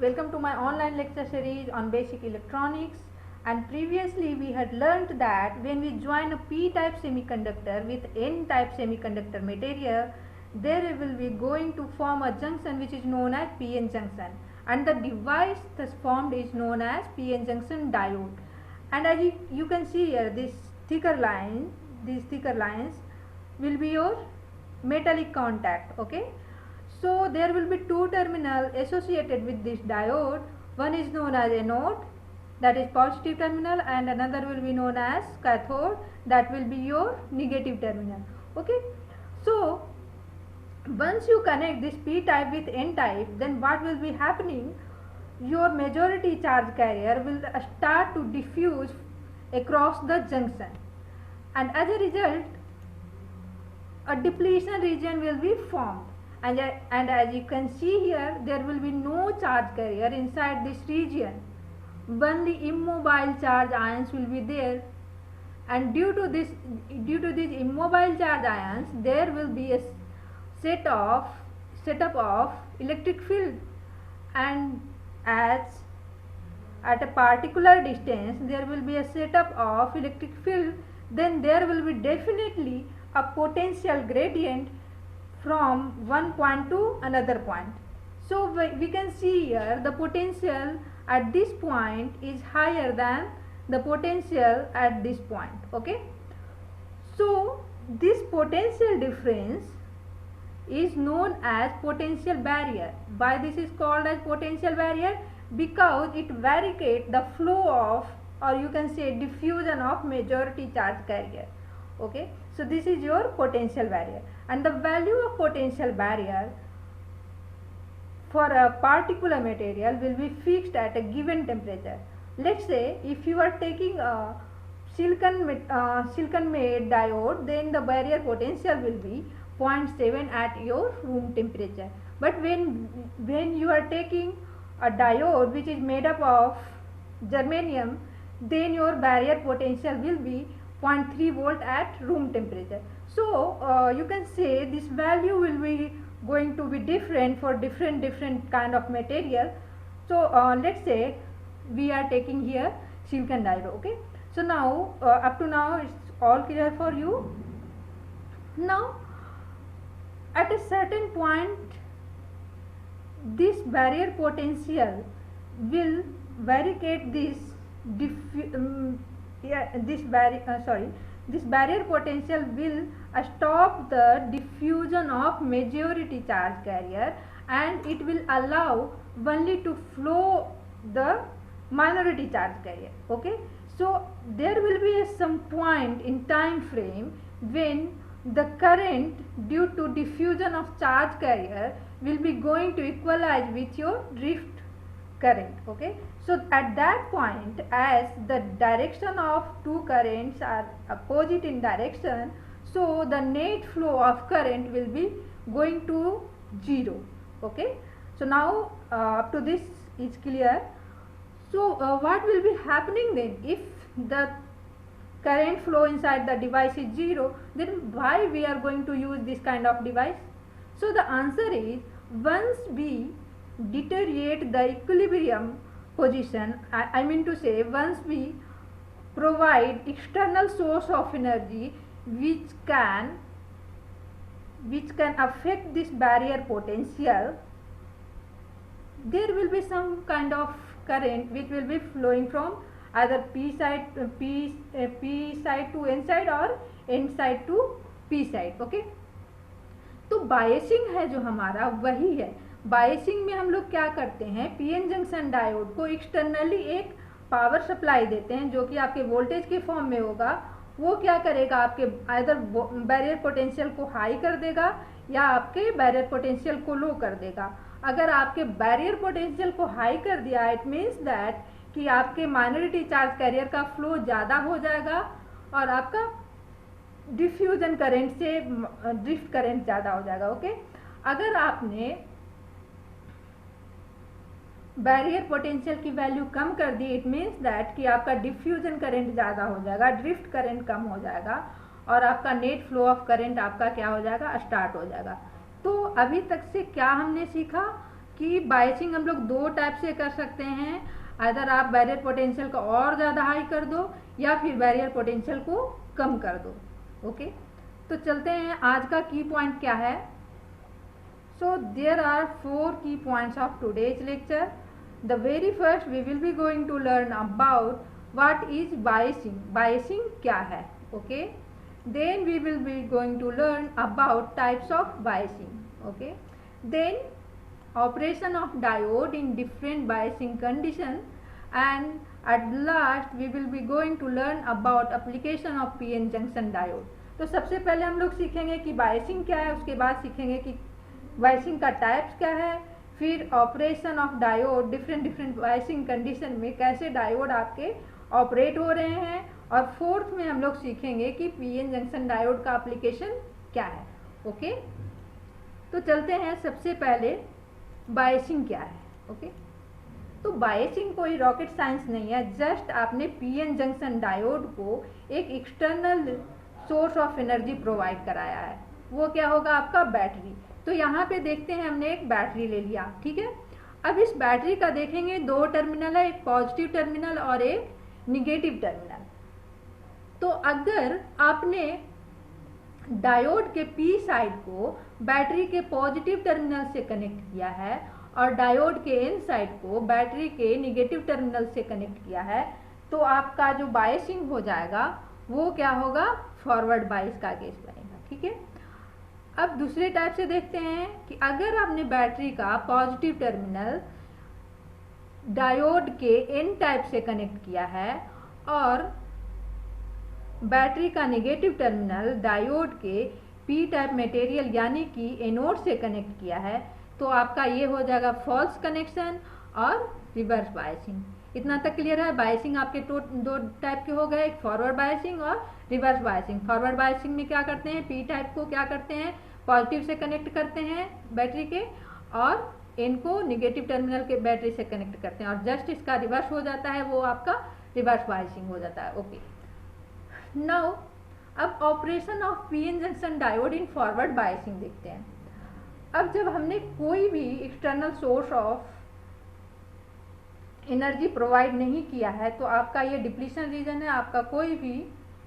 Welcome to my online lecture series on basic electronics. And previously we had learnt that when we join a p-type semiconductor with n-type semiconductor material, there will be going to form a junction which is known as p-n junction, and the device thus formed is known as p-n junction diode. And as you can see here, these thicker lines will be your metallic contact. Okay, so there will be two terminals associated with this diode. One is known as anode, that is positive terminal, and another will be known as cathode, that will be your negative terminal. Okay, so once you connect this p type with n type, then what will be happening? Your majority charge carrier will start to diffuse across the junction, and as a result a depletion region will be formed, and as you can see here, there will be no charge carrier inside this region. Only immobile charge ions will be there, and due to these immobile charge ions, there will be a setup of electric field, and as at a particular distance there will be a setup of electric field, then there will be definitely a potential gradient from one point to another point. So we can see here the potential at this point is higher than the potential at this point. Okay, so this potential difference is known as potential barrier. Why this is called as potential barrier? Because it variegates the flow of, or you can say diffusion of, majority charge carrier. Okay, so this is your potential barrier, and the value of potential barrier for a particular material will be fixed at a given temperature. Let's say if you are taking a silicon made diode, then the barrier potential will be 0.7 at your room temperature. But when you are taking a diode which is made up of germanium, then your barrier potential will be 0.3 volt at room temperature. So you can say this value will be going to be different for different kind of material. So let's say we are taking here silicon diode. Okay, so now up to now it's all clear for you. Now at a certain point, this barrier potential will variegate this this barrier potential will stop the diffusion of majority charge carrier, and it will allow only to flow the minority charge carrier. Okay, so there will be some point in time frame when the current due to diffusion of charge carrier will be going to equalize with your drift current. Okay, so at that point, as the direction of two currents are opposite in direction, so the net flow of current will be going to 0. Okay, so now up to this is clear. So what will be happening then? If the current flow inside the device is 0, then why we are going to use this kind of device? So the answer is, once we deteriorate the equilibrium position, I mean to say, once we provide external source of energy which can affect this barrier potential, there will be some kind of current which will be flowing from either p side to n side or n side to p side. Okay, तो biasing है जो हमारा वही है. Biasing में हम लोग क्या करते हैं, पीएन जंक्शन डायोड को एक्सटर्नली एक पावर सप्लाई देते हैं जो कि आपके वोल्टेज के फॉर्म में होगा. वो क्या करेगा, आपके आइदर बैरियर पोटेंशियल को हाई कर देगा या आपके बैरियर पोटेंशियल को लो कर देगा. अगर आपके बैरियर पोटेंशियल को हाई कर दिया, इट मीन्स दैट कि आपके माइनॉरिटी चार्ज कैरियर का फ्लो ज़्यादा हो जाएगा और आपका डिफ्यूजन करंट से ड्रिफ्ट करंट ज़्यादा हो जाएगा. ओके, अगर आपने बैरियर पोटेंशियल की वैल्यू कम कर दी, इट मीन्स दैट कि आपका डिफ्यूजन करंट ज़्यादा हो जाएगा, ड्रिफ्ट करंट कम हो जाएगा और आपका नेट फ्लो ऑफ करंट आपका क्या हो जाएगा, स्टार्ट हो जाएगा. तो अभी तक से क्या हमने सीखा कि बायसिंग हम लोग दो टाइप से कर सकते हैं, अगर आप बैरियर पोटेंशियल को और ज़्यादा हाई कर दो या फिर बैरियर पोटेंशियल को कम कर दो। ओके, तो चलते हैं आज का की पॉइंट क्या है। So there are 4 key points of today's lecture. The very first we will be going to learn about what is biasing, biasing क्या है। Okay, then we will be going to learn about types of biasing. Okay, then operation of diode in different biasing condition, and at last we will be going to learn about application of pn junction diode. तो सबसे पहले हम लोग सीखेंगे कि biasing क्या है, उसके बाद सीखेंगे कि बायसिंग का टाइप्स क्या है, फिर operation of diode different biasing condition में कैसे डायोड आपके ऑपरेट हो रहे हैं, और फोर्थ में हम लोग सीखेंगे कि पीएन जंक्शन डायोड का एप्लीकेशन क्या है। ओके, तो चलते हैं सबसे पहले बायसिंग क्या है। ओके, तो बायसिंग कोई रॉकेट साइंस नहीं है, जस्ट आपने पीएन जंक्शन डायोड को एक external source of energy provide कराया है। वो क्या होगा, आपका बैटरी। तो यहाँ पे देखते हैं हमने एक बैटरी ले लिया, ठीक है। अब इस बैटरी का देखेंगे दो टर्मिनल है, एक पॉजिटिव टर्मिनल और एक निगेटिव टर्मिनल। तो अगर आपने डायोड के पी साइड को बैटरी के पॉजिटिव टर्मिनल से कनेक्ट किया है और डायोड के एन साइड को बैटरी के निगेटिव टर्मिनल से कनेक्ट किया है, तो आपका जो बायसिंग हो जाएगा वो क्या होगा, फॉरवर्ड बायस का केस बनेगा, ठीक है। अब दूसरे टाइप से देखते हैं कि अगर आपने बैटरी का पॉजिटिव टर्मिनल डायोड के एन टाइप से कनेक्ट किया है और बैटरी का नेगेटिव टर्मिनल डायोड के पी टाइप मटेरियल यानी कि एनोड से कनेक्ट किया है, तो आपका ये हो जाएगा फॉल्स कनेक्शन और रिवर्स बायसिंग। इतना तक क्लियर है। बायसिंग आपके दो टाइप के हो गए, एक फॉरवर्ड बायसिंग और रिवर्स बायसिंग। फॉरवर्ड बायसिंग में क्या करते हैं, पी टाइप को क्या करते हैं, पॉजिटिव से कनेक्ट करते हैं बैटरी के, और एन को निगेटिव टर्मिनल के बैटरी से कनेक्ट करते हैं, और जस्ट इसका रिवर्स हो जाता है, वो आपका रिवर्स बायसिंग हो जाता है। ओके, नाउ अब operation of PN junction diode in forward biasing देखते हैं। अब जब हमने कोई भी external source of energy provide नहीं किया है, तो आपका ये डिप्लीशन रीजन है, आपका कोई भी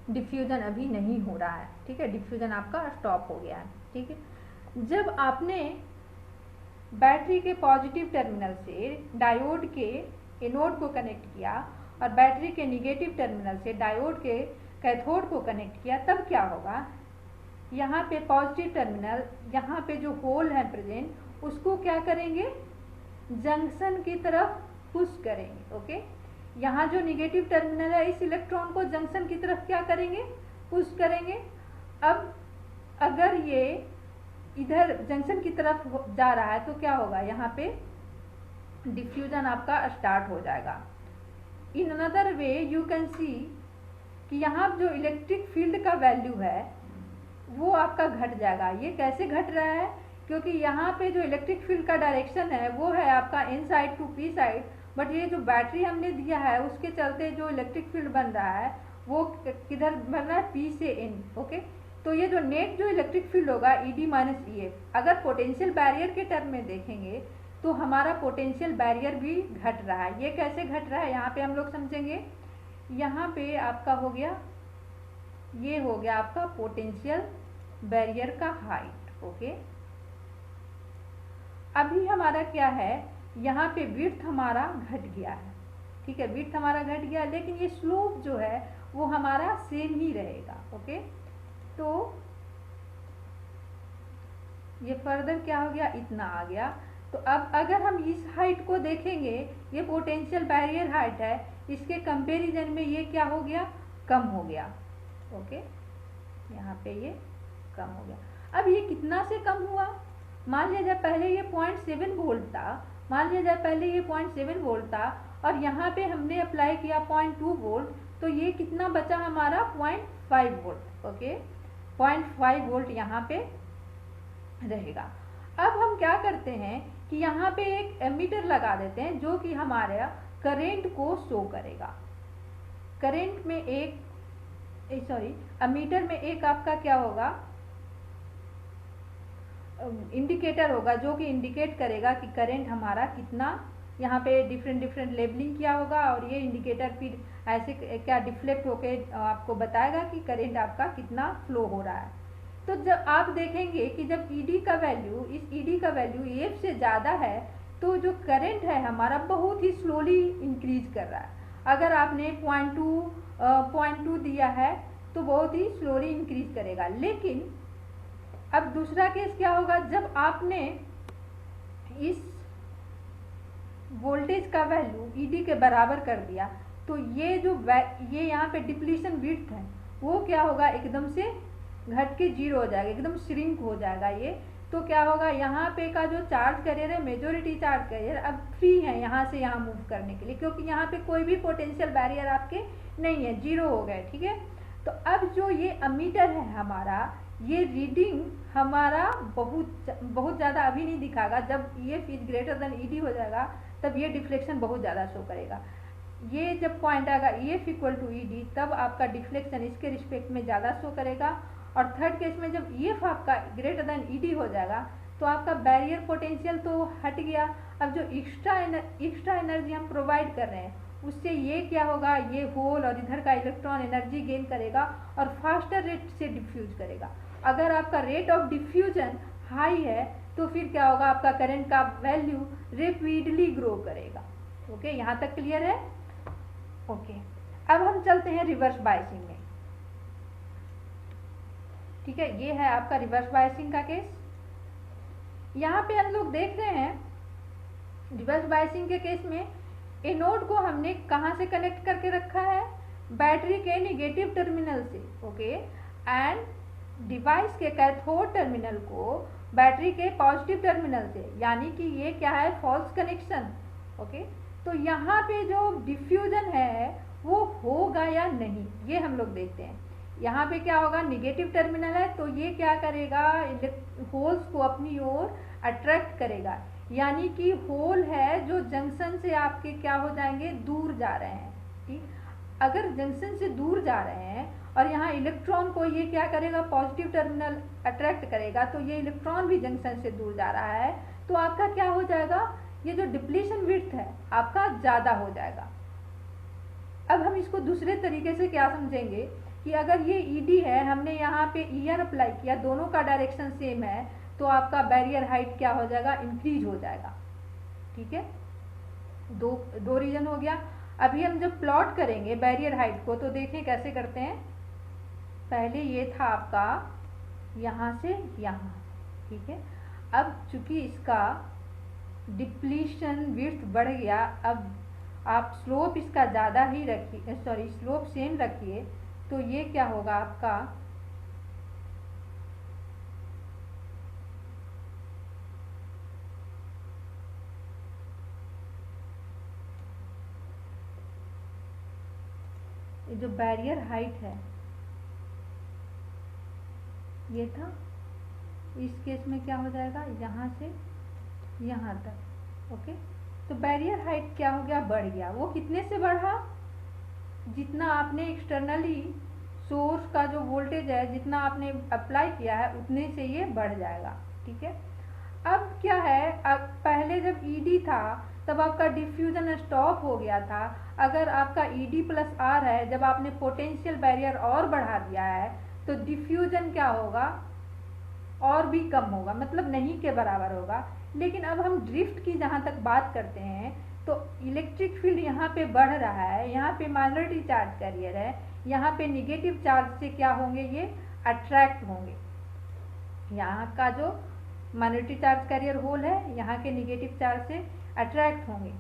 डिफ्यूजन अभी नहीं हो रहा है, ठीक है। डिफ्यूजन आपका स्टॉप हो गया है, ठीक है। जब आपने बैटरी के पॉजिटिव टर्मिनल से डायोड के एनोड को कनेक्ट किया और बैटरी के निगेटिव टर्मिनल से डायोड के कैथोड को कनेक्ट किया, तब क्या होगा, यहाँ पे पॉजिटिव टर्मिनल, यहाँ पे जो होल है प्रेजेंट, उसको क्या करेंगे, जंक्शन की तरफ पुश करेंगे। ओके, यहाँ जो निगेटिव टर्मिनल है, इस इलेक्ट्रॉन को जंक्शन की तरफ क्या करेंगे, पुश करेंगे। अब अगर ये इधर जंक्शन की तरफ जा रहा है, तो क्या होगा, यहाँ पे डिफ्यूजन आपका स्टार्ट हो जाएगा। In another way you can see कि यहाँ जो इलेक्ट्रिक फील्ड का वैल्यू है वो आपका घट जाएगा। ये कैसे घट रहा है, क्योंकि यहाँ पे जो इलेक्ट्रिक फील्ड का डायरेक्शन है वो है आपका N side to P side, but ये जो बैटरी हमने दिया है उसके चलते जो इलेक्ट्रिक फील्ड बन रहा है वो किधर बन रहा है, पी से एन। ओके, तो ये जो नेट जो इलेक्ट्रिक फील्ड होगा ईडी माइनस ई एफ। अगर पोटेंशियल बैरियर के टर्म में देखेंगे तो हमारा पोटेंशियल बैरियर भी घट रहा है। ये कैसे घट रहा है, यहाँ पे हम लोग समझेंगे। यहाँ पे आपका हो गया, ये हो गया आपका पोटेंशियल बैरियर का हाइट। ओके, अभी हमारा क्या है, यहाँ पे विड्थ हमारा घट गया है, ठीक है, विड्थ हमारा घट गया, लेकिन ये स्लोप जो है वो हमारा सेम ही रहेगा। ओके, तो ये फर्दर क्या हो गया, इतना आ गया। तो अब अगर हम इस हाइट को देखेंगे, ये पोटेंशियल बैरियर हाइट है, इसके कंपैरिजन में ये क्या हो गया, कम हो गया। ओके, यहाँ पे ये कम हो गया। अब ये कितना से कम हुआ, मान लिया जाए पहले ये 0.7 वोल्ट था, मान लिया जाए पहले ये 0.7 वोल्ट था और यहाँ पे हमने अप्लाई किया 0.2 वोल्ट, तो ये कितना बचा हमारा 0.5 वोल्ट। ओके, 0.5 वोल्ट यहाँ पे रहेगा। अब हम क्या करते हैं कि यहाँ पे एक एमीटर लगा देते हैं जो कि हमारे करेंट को शो करेगा। करेंट में एक एमीटर में एक आपका क्या होगा, इंडिकेटर होगा जो कि इंडिकेट करेगा कि करंट हमारा कितना, यहाँ पे डिफरेंट लेबलिंग किया होगा और ये इंडिकेटर फिर ऐसे क्या डिफ्लेक्ट होके आपको बताएगा कि करंट आपका कितना फ्लो हो रहा है। तो जब आप देखेंगे कि जब ईडी का वैल्यू, इस ईडी का वैल्यू EF से ज़्यादा है तो जो करंट है हमारा बहुत ही स्लोली इंक्रीज कर रहा है। अगर आपने 0.2 दिया है तो बहुत ही स्लोली इंक्रीज करेगा। लेकिन अब दूसरा केस क्या होगा, जब आपने इस वोल्टेज का वैल्यू ईडी के बराबर कर दिया तो ये जो ये यहाँ पे डिप्लीशन विड्थ है वो क्या होगा, एकदम से घट के 0 हो जाएगा, एकदम श्रिंक हो जाएगा ये। तो क्या होगा, यहाँ पे का जो चार्ज कैरियर है, मेजॉरिटी चार्ज कैरियर अब फ्री है यहाँ से यहाँ मूव करने के लिए, क्योंकि यहाँ पे कोई भी पोटेंशियल बैरियर आपके नहीं है, 0 हो गए। ठीक है, तो अब जो ये अमीटर है हमारा, ये रीडिंग हमारा बहुत ज़्यादा अभी नहीं दिखागा। जब EF is greater than ED हो जाएगा तब ये डिफ्लेक्शन बहुत ज़्यादा शो करेगा। ये जब पॉइंट आएगा EF इक्वल टू ED तब आपका डिफ्लेक्शन इसके रिस्पेक्ट में ज़्यादा शो करेगा। और थर्ड केस में जब EF आपका ग्रेटर देन ED हो जाएगा तो आपका बैरियर पोटेंशियल तो हट गया। अब जो एक्स्ट्रा एनर्जी हम प्रोवाइड कर रहे हैं उससे ये क्या होगा, ये होल और इधर का इलेक्ट्रॉन एनर्जी गेन करेगा और फास्टर रेट से डिफ्यूज करेगा। अगर आपका रेट ऑफ डिफ्यूजन हाई है तो फिर क्या होगा, आपका करंट का वैल्यू रेपिडली ग्रो करेगा। ओके, यहाँ तक क्लियर है? ओके, अब हम चलते हैं रिवर्स बायसिंग में। ठीक है, ये है आपका रिवर्स बायसिंग का केस। यहाँ पे हम लोग देख रहे हैं रिवर्स बायसिंग के केस में एनोड को हमने कहाँ से कनेक्ट करके रखा है, बैटरी के नेगेटिव टर्मिनल से। ओके, एंड डिवाइस के कैथोड टर्मिनल को बैटरी के पॉजिटिव टर्मिनल से, यानी कि ये क्या है, फॉल्स कनेक्शन। ओके, तो यहाँ पे जो डिफ्यूजन है वो होगा या नहीं ये हम लोग देखते हैं। यहाँ पे क्या होगा, निगेटिव टर्मिनल है तो ये क्या करेगा, होल्स को अपनी ओर अट्रैक्ट करेगा, यानी कि होल है जो जंक्शन से आपके क्या हो जाएंगे, दूर जा रहे हैं। ठीक, अगर जंक्शन से दूर जा रहे हैं और यहाँ इलेक्ट्रॉन को ये क्या करेगा, पॉजिटिव टर्मिनल अट्रैक्ट करेगा, तो ये इलेक्ट्रॉन भी जंक्शन से दूर जा रहा है तो आपका क्या हो जाएगा, ये जो डिप्लीशन विड्थ है आपका ज़्यादा हो जाएगा। अब हम इसको दूसरे तरीके से क्या समझेंगे कि अगर ये ED है, हमने यहाँ पे ER अप्लाई किया, दोनों का डायरेक्शन सेम है तो आपका बैरियर हाइट क्या हो जाएगा, इंक्रीज हो जाएगा। ठीक है, दो रीजन हो गया। अभी हम जब प्लॉट करेंगे बैरियर हाइट को तो देखें कैसे करते हैं। पहले ये था आपका यहाँ से यहाँ, ठीक है, अब चूंकि इसका डिप्लीशन विड्थ बढ़ गया, अब आप स्लोप इसका ज़्यादा ही रखिए, सॉरी स्लोप सेम रखिए, तो ये क्या होगा आपका, जो बैरियर हाइट है ये था, इस केस में क्या हो जाएगा, यहाँ से यहाँ तक। ओके, तो बैरियर हाइट क्या हो गया, बढ़ गया। वो कितने से बढ़ा, जितना आपने एक्सटर्नली सोर्स का जो वोल्टेज है जितना आपने अप्लाई किया है उतने से ये बढ़ जाएगा। ठीक है, अब क्या है, अब पहले जब ED था तब आपका डिफ्यूजन स्टॉप हो गया था। अगर आपका ED प्लस R है, जब आपने पोटेंशियल बैरियर और बढ़ा दिया है तो डिफ्यूजन क्या होगा, और भी कम होगा, मतलब नहीं के बराबर होगा। लेकिन अब हम ड्रिफ्ट की जहाँ तक बात करते हैं तो इलेक्ट्रिक फील्ड यहाँ पे बढ़ रहा है, यहाँ पे माइनॉरिटी चार्ज कैरियर है, यहाँ पे निगेटिव चार्ज से क्या होंगे, ये अट्रैक्ट होंगे। यहाँ का जो माइनॉरिटी चार्ज कैरियर होल है यहाँ के निगेटिव चार्ज से अट्रैक्ट होंगे।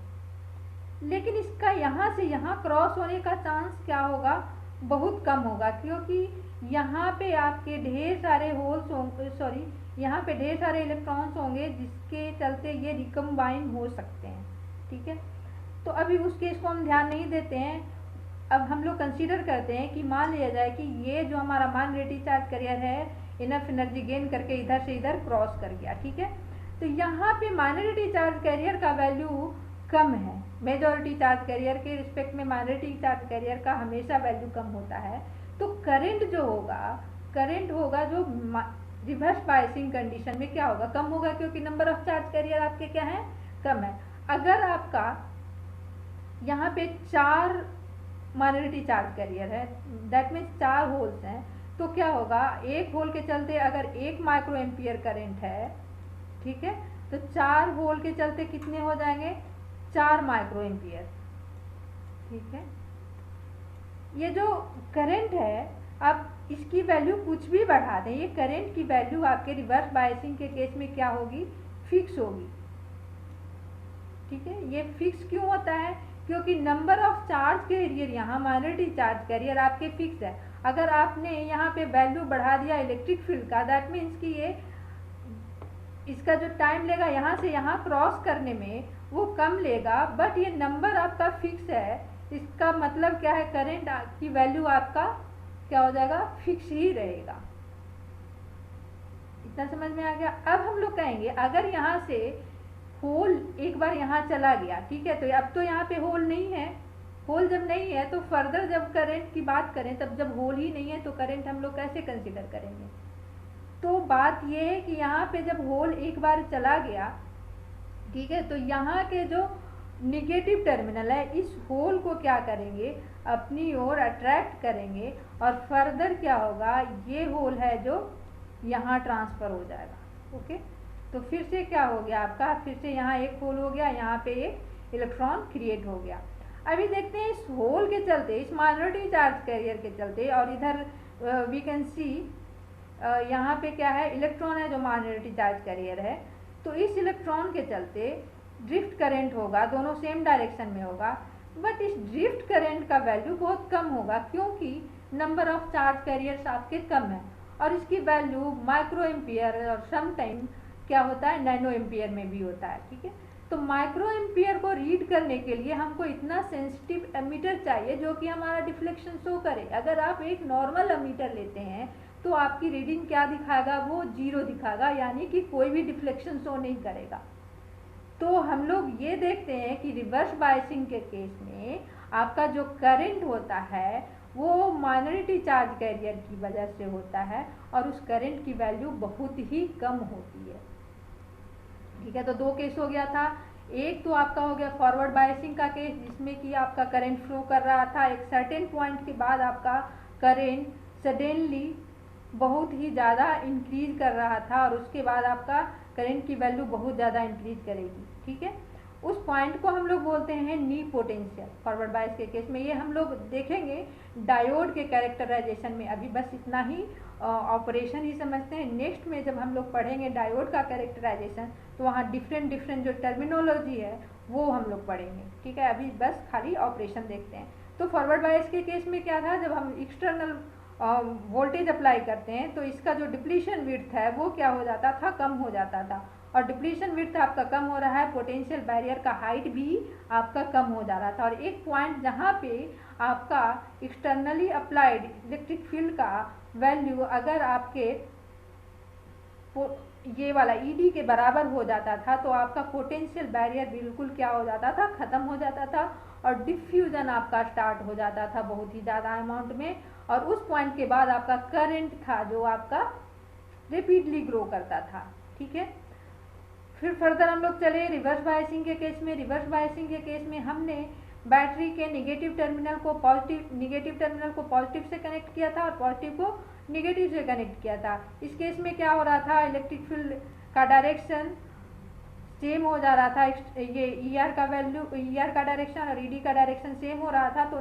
लेकिन इसका यहाँ से यहाँ क्रॉस होने का चांस क्या होगा, बहुत कम होगा, क्योंकि यहाँ पे आपके ढेर सारे होल्स होंगे, सॉरी यहाँ पे ढेर सारे इलेक्ट्रॉन्स होंगे जिसके चलते ये रिकम्बाइन हो सकते हैं। ठीक है, तो अभी उस केस को हम ध्यान नहीं देते हैं। अब हम लोग कंसीडर करते हैं कि मान लिया जाए कि ये जो हमारा माइनॉरिटी चार्ज कैरियर है इनफ एनर्जी गेन करके इधर से इधर क्रॉस कर गया। ठीक है, तो यहाँ पे माइनॉरिटी चार्ज कैरियर का वैल्यू कम है, मेजॉरिटी चार्ज कैरियर के रिस्पेक्ट में माइनॉरिटी चार्ज कैरियर का हमेशा वैल्यू कम होता है। तो करंट जो होगा, करंट होगा जो रिवर्स बायसिंग कंडीशन में क्या होगा, कम होगा, क्योंकि नंबर ऑफ चार्ज कैरियर आपके क्या है, कम है। अगर आपका यहाँ पे 4 माइनॉरिटी चार्ज कैरियर है, दैट मीन्स 4 होल्स हैं, तो क्या होगा, एक होल के चलते अगर 1 माइक्रो एम्पियर करेंट है, ठीक है, तो 4 होल के चलते कितने हो जाएंगे, 4 माइक्रो एम्पियर, ठीक है। ये जो करंट है, आप इसकी वैल्यू कुछ भी बढ़ा दें, ये करंट की वैल्यू आपके रिवर्स बायसिंग के केस में क्या होगी, फिक्स होगी, ठीक है। ये फिक्स क्यों होता है, क्योंकि नंबर ऑफ चार्ज कैरियर यहाँ माइनॉरिटी चार्ज कैरियर आपके फिक्स है। अगर आपने यहाँ पे वैल्यू बढ़ा दिया इलेक्ट्रिक फील्ड का, दैट मीन्स कि ये इसका जो टाइम लेगा यहाँ से यहाँ क्रॉस करने में वो कम लेगा, बट ये नंबर आपका फिक्स है, इसका मतलब क्या है, करंट की वैल्यू आपका क्या हो जाएगा, फिक्स ही रहेगा। इतना समझ में आ गया। अब हम लोग कहेंगे अगर यहाँ से होल एक बार यहाँ चला गया, ठीक है, तो अब तो यहाँ पे होल नहीं है, होल जब नहीं है तो फर्दर जब करंट की बात करें, तब जब होल ही नहीं है तो करंट हम लोग कैसे कंसीडर करेंगे। तो बात ये है कि यहाँ पे जब होल एक बार चला गया, ठीक है, तो यहाँ के जो निगेटिव टर्मिनल है, इस होल को क्या करेंगे, अपनी ओर अट्रैक्ट करेंगे, और फर्दर क्या होगा, ये होल है जो यहाँ ट्रांसफ़र हो जाएगा। ओके, तो फिर से क्या हो गया आपका, फिर से यहाँ एक होल हो गया, यहाँ पे एक इलेक्ट्रॉन क्रिएट हो गया। अभी देखते हैं इस होल के चलते, इस माइनॉरिटी चार्ज कैरियर के चलते, और इधर वी कैन सी यहाँ पे क्या है, इलेक्ट्रॉन है जो माइनॉरिटी चार्ज कैरियर है, तो इस इलेक्ट्रॉन के चलते ड्रिफ्ट करंट होगा, दोनों सेम डायरेक्शन में होगा, बट इस ड्रिफ्ट करंट का वैल्यू बहुत कम होगा, क्योंकि नंबर ऑफ चार्ज कैरियर्स आपके कम है, और इसकी वैल्यू माइक्रो एम्पियर और सम टाइम क्या होता है, नैनो एम्पियर में भी होता है, ठीक है। तो माइक्रो एम्पियर को रीड करने के लिए हमको इतना सेंसिटिव एमीटर चाहिए जो कि हमारा डिफ्लेक्शन शो करे। अगर आप एक नॉर्मल एमीटर लेते हैं तो आपकी रीडिंग क्या दिखाएगा, वो 0 दिखाएगा, यानी कि कोई भी डिफ्लेक्शन शो नहीं करेगा। तो हम लोग ये देखते हैं कि रिवर्स बायसिंग के केस में आपका जो करंट होता है वो माइनॉरिटी चार्ज कैरियर की वजह से होता है, और उस करंट की वैल्यू बहुत ही कम होती है, ठीक है। तो 2 केस हो गया था, एक तो आपका हो गया फॉरवर्ड बायसिंग का केस, जिसमें कि आपका करंट फ्लो कर रहा था, एक सर्टेन पॉइंट के बाद आपका करंट सडनली बहुत ही ज़्यादा इंक्रीज कर रहा था, और उसके बाद आपका करंट की वैल्यू बहुत ज़्यादा इंक्रीज करेगी, ठीक है। उस पॉइंट को हम लोग बोलते हैं नी पोटेंशियल फॉरवर्ड बायस के केस में। ये हम लोग देखेंगे डायोड के कैरेक्टराइजेशन में। अभी बस इतना ही ऑपरेशन ही समझते हैं। नेक्स्ट में जब हम लोग पढ़ेंगे डायोड का कैरेक्टराइजेशन, तो वहाँ डिफरेंट जो टर्मिनोलॉजी है वो हम लोग पढ़ेंगे, ठीक है। अभी बस खाली ऑपरेशन देखते हैं। तो फॉरवर्ड बायस के केस में क्या था, जब हम एक्सटर्नल वोल्टेज अप्लाई करते हैं तो इसका जो डिप्लीशन विड्थ है वो क्या हो जाता था, कम हो जाता था, और डिप्लीशन विड्थ आपका कम हो रहा है, पोटेंशियल बैरियर का हाइट भी आपका कम हो जा रहा था। और एक पॉइंट जहाँ पे आपका एक्सटर्नली अप्लाइड इलेक्ट्रिक फील्ड का वैल्यू अगर आपके ये वाला ईडी के बराबर हो जाता था, तो आपका पोटेंशियल बैरियर बिल्कुल क्या हो जाता था, ख़त्म हो जाता था, और डिफ्यूजन आपका स्टार्ट हो जाता था बहुत ही ज़्यादा अमाउंट में। और उस पॉइंट के बाद आपका करंट था जो आपका रिपीटली ग्रो करता था, ठीक है। फिर फर्दर हम लोग चले रिवर्स बायसिंग के केस में। रिवर्स बायसिंग के केस में हमने बैटरी के नेगेटिव टर्मिनल को पॉजिटिव से कनेक्ट किया था और पॉजिटिव को नेगेटिव से कनेक्ट किया था। इस केस में क्या हो रहा था, इलेक्ट्रिक फील्ड का डायरेक्शन सेम हो जा रहा था, ये ईआर का वैल्यू, ईआर का डायरेक्शन और ईडी का डायरेक्शन सेम हो रहा था। तो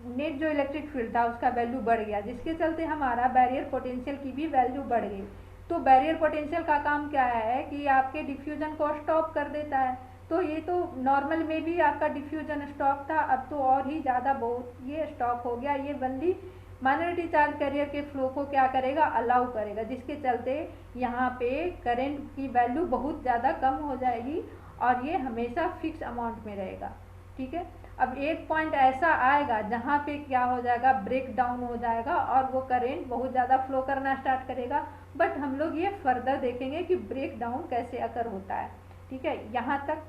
नेट जो इलेक्ट्रिक फील्ड था उसका वैल्यू बढ़ गया, जिसके चलते हमारा बैरियर पोटेंशियल की भी वैल्यू बढ़ गई। तो बैरियर पोटेंशियल का काम क्या है कि आपके डिफ्यूजन को स्टॉप कर देता है। तो ये तो नॉर्मल में भी आपका डिफ्यूजन स्टॉप था, अब तो और ही ज़्यादा बहुत ये स्टॉप हो गया। ये बंदी माइनॉरिटी चार्ज कैरियर के फ्लो को क्या करेगा, अलाउ करेगा, जिसके चलते यहाँ पे करंट की वैल्यू बहुत ज़्यादा कम हो जाएगी और ये हमेशा फिक्स अमाउंट में रहेगा, ठीक है। अब एक पॉइंट ऐसा आएगा जहाँ पे क्या हो जाएगा, ब्रेक डाउन हो जाएगा और वो करंट बहुत ज़्यादा फ्लो करना स्टार्ट करेगा। बट हम लोग ये फर्दर देखेंगे कि ब्रेक डाउन कैसे अकर होता है, ठीक है। यहाँ तक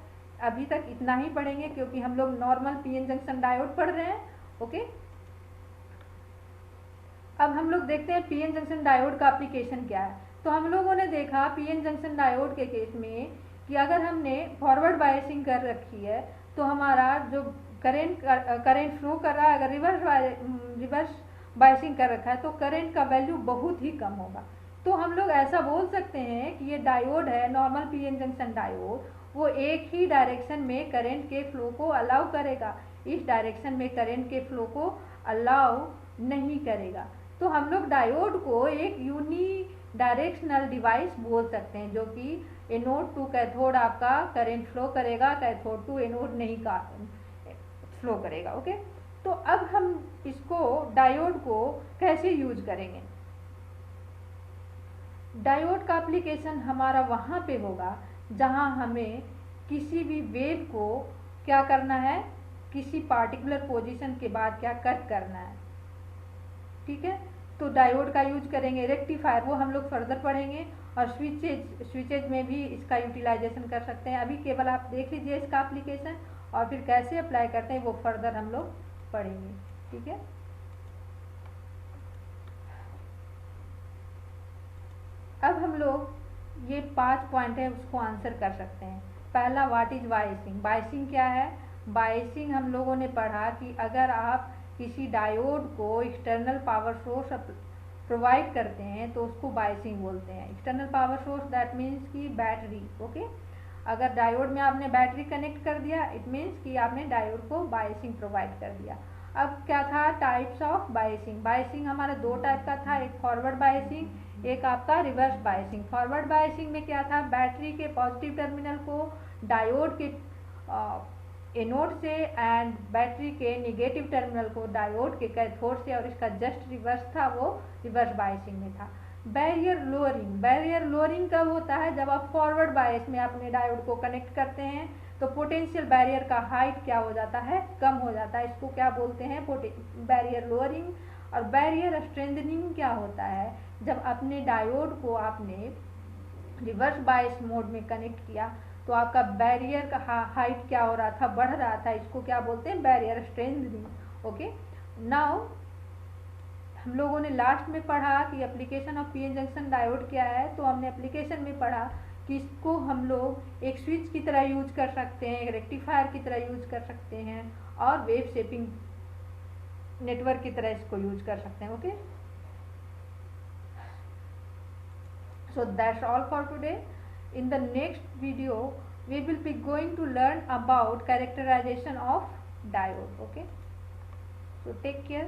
अभी तक इतना ही पढ़ेंगे क्योंकि हम लोग नॉर्मल पीएन जंक्शन डायोड पढ़ रहे हैं, ओके। अब हम लोग देखते हैं पीएन जंक्शन डायोड का एप्लीकेशन क्या है। तो हम लोगों ने देखा पीएन जंक्शन डायोड के केस में कि अगर हमने फॉरवर्ड बायसिंग कर रखी है तो हमारा जो करंट फ्लो कर रहा है, अगर रिवर्स बायसिंग कर रखा है तो करंट का वैल्यू बहुत ही कम होगा। तो हम लोग ऐसा बोल सकते हैं कि ये डायोड है, नॉर्मल पीएन जंक्शन डायोड, वो एक ही डायरेक्शन में करंट के फ्लो को अलाउ करेगा, इस डायरेक्शन में करंट के फ्लो को अलाउ नहीं करेगा। तो हम लोग डायोड को एक यूनी डायरेक्शनल डिवाइस बोल सकते हैं, जो कि एनोड टू कैथोड आपका करंट फ्लो करेगा, कैथोड टू एनोड नहीं का फ्लो करेगा। ओके, तो अब हम इसको डायोड को कैसे यूज करेंगे। डायोड का एप्लीकेशन हमारा वहाँ पे होगा जहाँ हमें किसी भी वेव को क्या करना है, किसी पार्टिकुलर पोजीशन के बाद क्या कट करना है। ठीक है, तो डायोड का यूज करेंगे। रेक्टिफायर वो हम लोग फर्दर पढ़ेंगे, और स्विचेज में भी इसका यूटिलाइजेशन कर सकते हैं। अभी केवल आप देख लीजिए इसका एप्लीकेशन, और फिर कैसे अप्लाई करते हैं वो फर्दर हम लोग पढ़ेंगे। ठीक है, अब हम लोग ये 5 पॉइंट है उसको आंसर कर सकते हैं। पहला, व्हाट इज बायसिंग। बायसिंग क्या है? बायसिंग हम लोगों ने पढ़ा कि अगर आप किसी डायोड को एक्सटर्नल पावर सोर्स प्रोवाइड करते हैं तो उसको बायसिंग बोलते हैं। External power source that means कि बैटरी। ओके, अगर डायोड में आपने बैटरी कनेक्ट कर दिया, इट मीन्स कि आपने डायोड को बायसिंग प्रोवाइड कर दिया। अब क्या था टाइप्स ऑफ बायसिंग। बायसिंग हमारा 2 टाइप का था, एक फॉरवर्ड बायसिंग, एक आपका रिवर्स बायसिंग। फॉरवर्ड बायसिंग में क्या था, बैटरी के पॉजिटिव टर्मिनल को डायोड के एनोड से एंड बैटरी के निगेटिव टर्मिनल को डायोड के कैथोड से, और इसका जस्ट रिवर्स था, वो रिवर्स बायसिंग में था। Barrier lowering. बैरियर लोअरिंग कब होता है? जब आप फॉरवर्ड बायस में अपने डायोड को कनेक्ट करते हैं तो पोटेंशियल बैरियर का हाइट क्या हो जाता है, कम हो जाता है। इसको क्या बोलते हैं, बैरियर लोअरिंग। और बैरियर स्ट्रेंथनिंग क्या होता है, जब अपने डायोड को आपने रिवर्स बायस मोड में कनेक्ट किया तो आपका बैरियर का हाइट क्या हो रहा था, बढ़ रहा था। इसको क्या बोलते हैं, बैरियर स्ट्रेंथनिंग। ओके, नाउ हम लोगों ने लास्ट में पढ़ा कि application of PN junction diode क्या है। तो हमने एप्लीकेशन में पढ़ा कि इसको हम लोग एक स्विच की तरह यूज कर सकते हैं, एक रेक्टिफायर की तरह यूज कर सकते हैं, और वेव शेपिंग नेटवर्क की तरह इसको यूज कर सकते हैं। Okay, so that's all for today. In the next video we will be going to learn about characterization of diode. Okay, so take care.